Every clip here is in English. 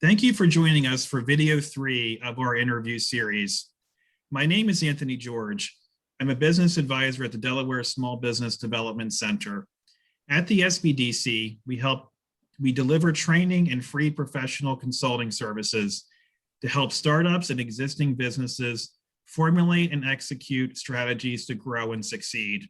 Thank you for joining us for video 3 of our interview series. My name is Anthony George. I'm a business advisor at the Delaware Small Business Development Center. At the SBDC, we deliver training and free professional consulting services to help startups and existing businesses formulate and execute strategies to grow and succeed.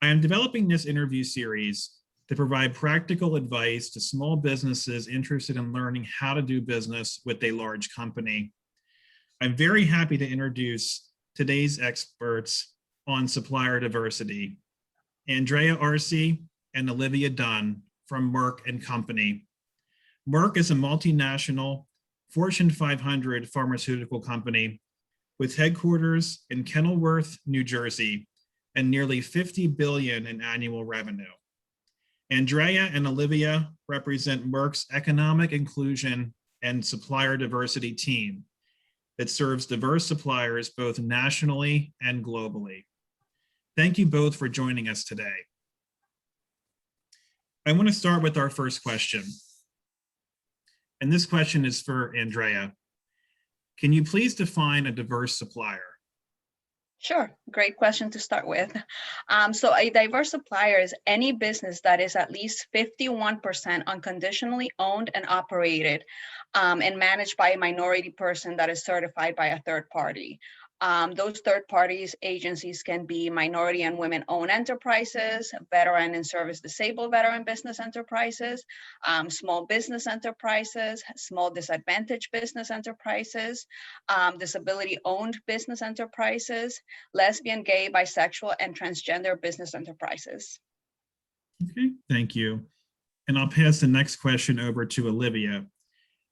I am developing this interview series to provide practical advice to small businesses interested in learning how to do business with a large company. I'm very happy to introduce today's experts on supplier diversity, Andrea Arce and Olivia Dunn from Merck & Company. Merck is a multinational Fortune 500 pharmaceutical company with headquarters in Kenilworth, New Jersey, and nearly $50 billion in annual revenue. Andrea and Olivia represent Merck's economic inclusion and supplier diversity team that serves diverse suppliers both nationally and globally. Thank you both for joining us today. I want to start with our first question. And this question is for Andrea. Can you please define a diverse supplier? Sure, great question to start with. So a diverse supplier is any business that is at least 51% unconditionally owned and operated and managed by a minority person that is certified by a third party. Those third parties agencies can be minority and women-owned enterprises, veteran and service disabled veteran business enterprises, small business enterprises, small disadvantaged business enterprises, disability-owned business enterprises, lesbian, gay, bisexual, and transgender business enterprises. Okay, thank you. And I'll pass the next question over to Olivia.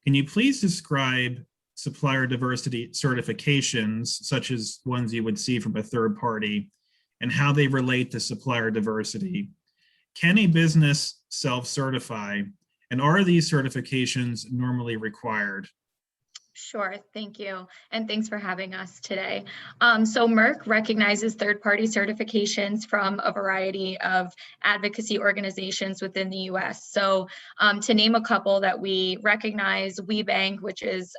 Can you please describe supplier diversity certifications, such as ones you would see from a third party, and how they relate to supplier diversity? Can a business self-certify, and are these certifications normally required? Sure, thank you. And thanks for having us today. So Merck recognizes third-party certifications from a variety of advocacy organizations within the US. So to name a couple that we recognize, WeBank, which is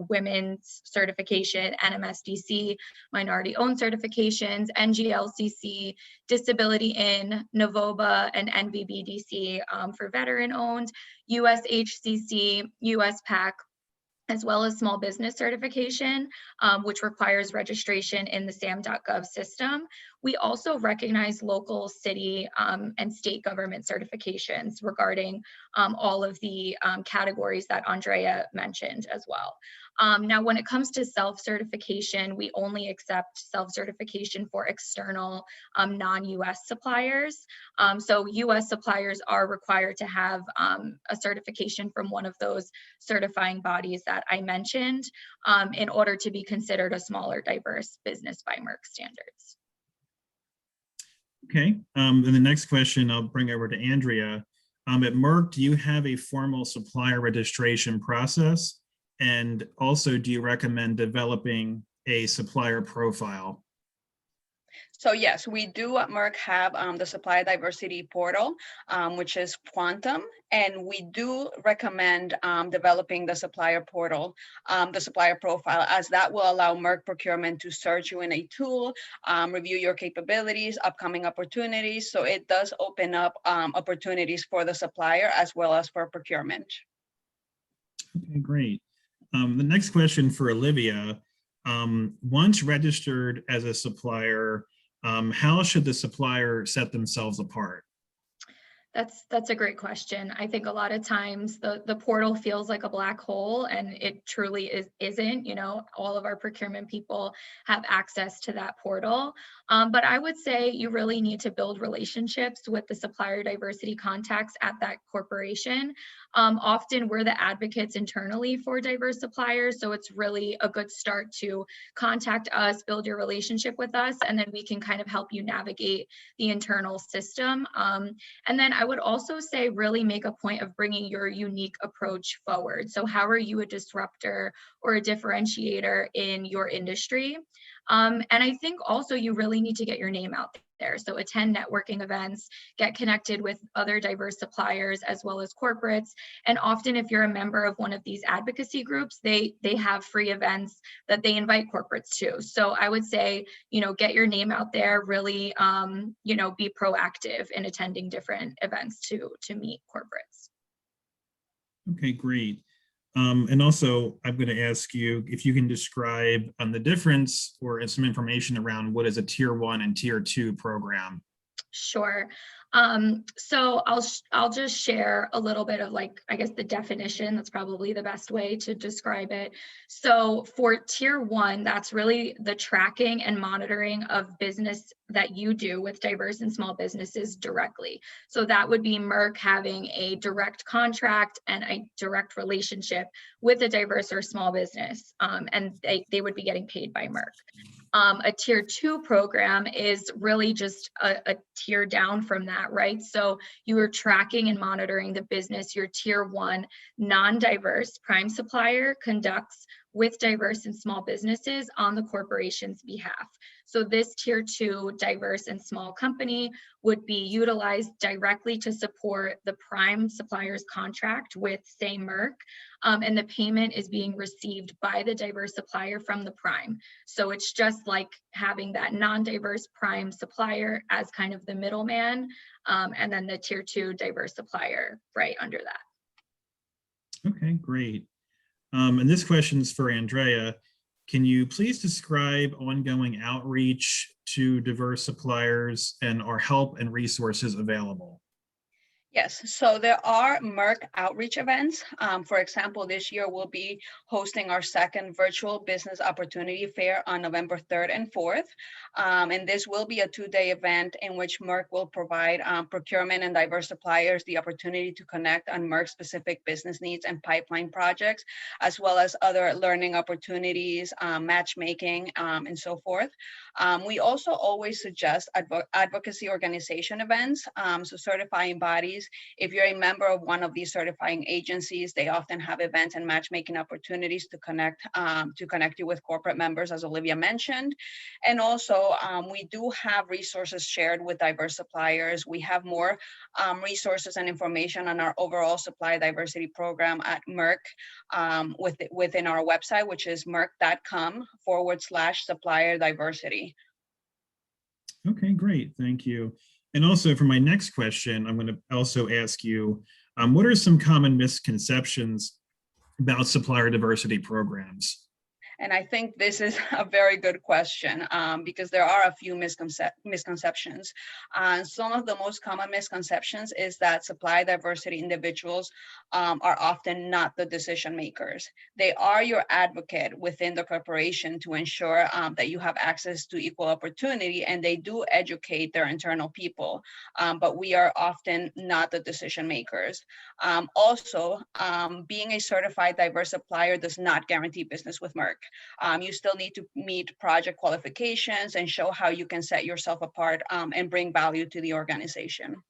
women's certification, NMSDC, minority-owned certifications, NGLCC, Disability In, Novoba, and NVBDC for veteran-owned, USHCC, USPAC, as well as small business certification, which requires registration in the SAM.gov system. We also recognize local, city, and state government certifications regarding all of the categories that Andrea mentioned as well. Now, when it comes to self-certification, we only accept self-certification for external non-US suppliers. So US suppliers are required to have a certification from one of those certifying bodies that I mentioned in order to be considered a smaller, diverse business by Merck standards. Okay, and the next question I'll bring over to Andrea. At Merck, do you have a formal supplier registration process? And also, do you recommend developing a supplier profile? So yes, we do at Merck have the Supplier Diversity portal, which is Quantum, and we do recommend developing the supplier portal, the supplier profile, as that will allow Merck procurement to search you in a tool, review your capabilities, upcoming opportunities. So it does open up opportunities for the supplier as well as for procurement. Okay, great. The next question for Olivia. Once registered as a supplier, how should the supplier set themselves apart? That's a great question. I think a lot of times the portal feels like a black hole, and it truly isn't. All of our procurement people have access to that portal. But I would say you really need to build relationships with the supplier diversity contacts at that corporation. Often we're the advocates internally for diverse suppliers, so it's really a good start to contact us, build your relationship with us, and then we can kind of help you navigate the internal system. And then I would also say really make a point of bringing your unique approach forward. So how are you a disruptor or a differentiator in your industry? And I think also you really need to get your name out there. So attend networking events, get connected with other diverse suppliers as well as corporates. And often if you're a member of one of these advocacy groups, they have free events that they invite corporates to. So I would say, get your name out there, really, be proactive in attending different events to meet corporates. Okay, great. And also, I'm going to ask you if you can describe the difference or some information around what is a tier 1 and tier 2 program. Sure. So I'll just share a little bit of I guess the definition. That's probably the best way to describe it. So for tier 1, that's really the tracking and monitoring of business that you do with diverse and small businesses directly. So that would be Merck having a direct contract and a direct relationship with a diverse or small business, and they would be getting paid by Merck. A tier 2 program is really just a tier down from that, right? So you are tracking and monitoring the business your tier 1 non-diverse prime supplier conducts with diverse and small businesses on the corporation's behalf. So this tier 2 diverse and small company would be utilized directly to support the prime supplier's contract with, say, Merck, and the payment is being received by the diverse supplier from the prime. So it's just like having that non-diverse prime supplier as kind of the middleman, and then the tier 2 diverse supplier right under that. Okay, great. And this question is for Andrea. Can you please describe ongoing outreach to diverse suppliers and are help and resources available? Yes, so there are Merck outreach events. For example, this year we'll be hosting our second virtual business opportunity fair on November 3rd and 4th. And this will be a 2-day event in which Merck will provide procurement and diverse suppliers the opportunity to connect on Merck specific business needs and pipeline projects, as well as other learning opportunities, matchmaking, and so forth. We also always suggest advocacy organization events, so certifying bodies. If you're a member of one of these certifying agencies, they often have events and matchmaking opportunities to connect you with corporate members, as Olivia mentioned. And also, we do have resources shared with diverse suppliers. We have more resources and information on our overall supply diversity program at Merck within our website, which is merck.com/supplier diversity. Okay, great. Thank you. And also for my next question, I'm going to also ask you, what are some common misconceptions about supplier diversity programs? And I think this is a very good question because there are a few misconceptions. Some of the most common misconceptions is that supply diversity individuals are often not the decision makers. They are your advocate within the corporation to ensure that you have access to equal opportunity, and they do educate their internal people, but we are often not the decision makers. Also, being a certified diverse supplier does not guarantee business with Merck. You still need to meet project qualifications and show how you can set yourself apart and bring value to the organization.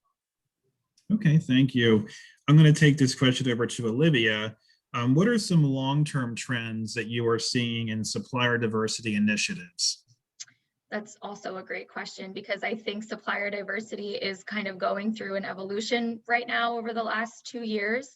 Okay, thank you. I'm going to take this question over to Olivia. What are some long-term trends that you are seeing in supplier diversity initiatives? That's also a great question because I think supplier diversity is kind of going through an evolution right now over the last 2 years.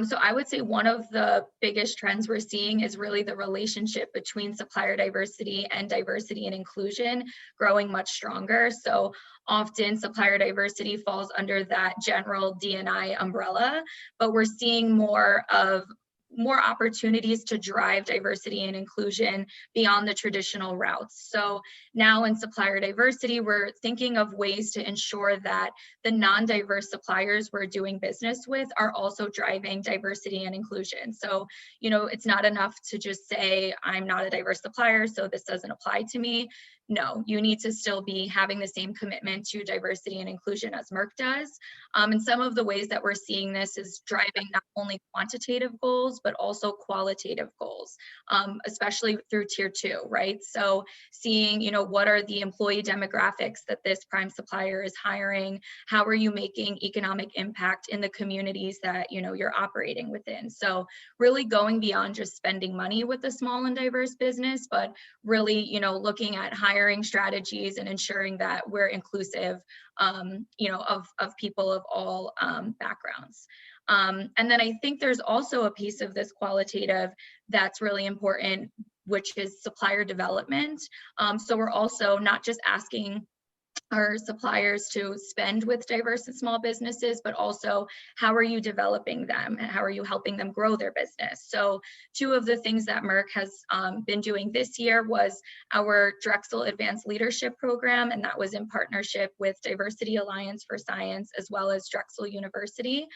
So I would say one of the biggest trends we're seeing is really the relationship between supplier diversity and inclusion growing much stronger. So often supplier diversity falls under that general D&I umbrella, but we're seeing more opportunities to drive diversity and inclusion beyond the traditional routes. So now in supplier diversity, we're thinking of ways to ensure that the non-diverse suppliers we're doing business with are also driving diversity and inclusion. So, it's not enough to just say, I'm not a diverse supplier, so this doesn't apply to me. no, you need to still be having the same commitment to diversity and inclusion as Merck does. And some of the ways that we're seeing this is driving not only quantitative goals, but also qualitative goals, especially through tier 2, right? So seeing, what are the employee demographics that this prime supplier is hiring? How are you making economic impact in the communities that, you're operating within? So really going beyond just spending money with a small and diverse business, but really, looking at hiring strategies and ensuring that we're inclusive, of people of all backgrounds. And then I think there's also a piece of this qualitative that's really important, which is supplier development. So we're also not just asking our suppliers to spend with diverse and small businesses, but also how are you developing them and how are you helping them grow their business? So 2 of the things that Merck has been doing this year was our Drexel Advanced Leadership Program, and that was in partnership with Diversity Alliance for Science as well as Drexel University.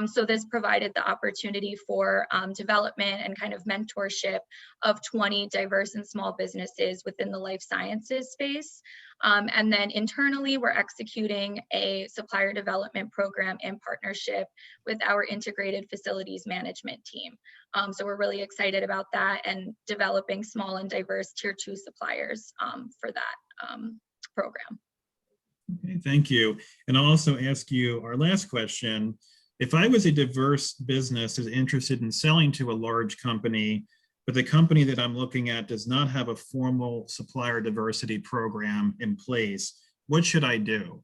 So this provided the opportunity for development and kind of mentorship of 20 diverse and small businesses within the life sciences space. And then internally, we're executing a supplier development program in partnership with our integrated facilities management team. So we're really excited about that and developing small and diverse tier 2 suppliers for that program. Okay, thank you. And I'll also ask you our last question. If I was a diverse business is interested in selling to a large company, but the company that I'm looking at does not have a formal supplier diversity program in place, what should I do?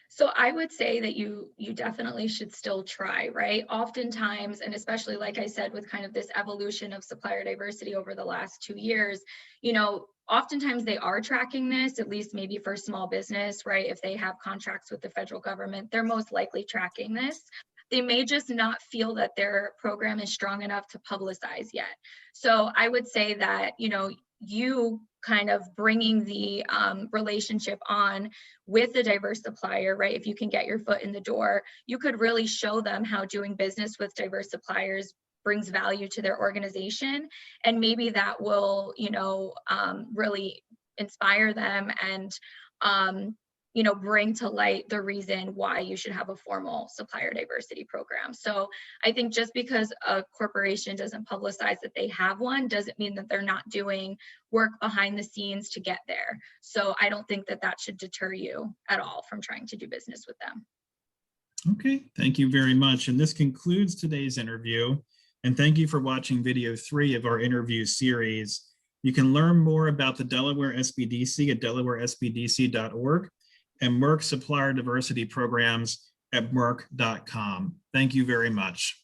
So I would say that you definitely should still try, right? Oftentimes, and especially like I said, with kind of this evolution of supplier diversity over the last 2 years, oftentimes they are tracking this, at least maybe for small business, right? If they have contracts with the federal government, they're most likely tracking this. They may just not feel that their program is strong enough to publicize yet. So I would say that, you kind of bringing the relationship on with the diverse supplier, right? If you can get your foot in the door, you could really show them how doing business with diverse suppliers brings value to their organization. And maybe that will, really inspire them and, bring to light the reason why you should have a formal supplier diversity program. So I think just because a corporation doesn't publicize that they have one doesn't mean that they're not doing work behind the scenes to get there. So I don't think that that should deter you at all from trying to do business with them. Okay, thank you very much. And this concludes today's interview. And thank you for watching video 3 of our interview series. You can learn more about the Delaware SBDC at delawaresbdc.org and Merck Supplier Diversity Programs at merck.com. Thank you very much.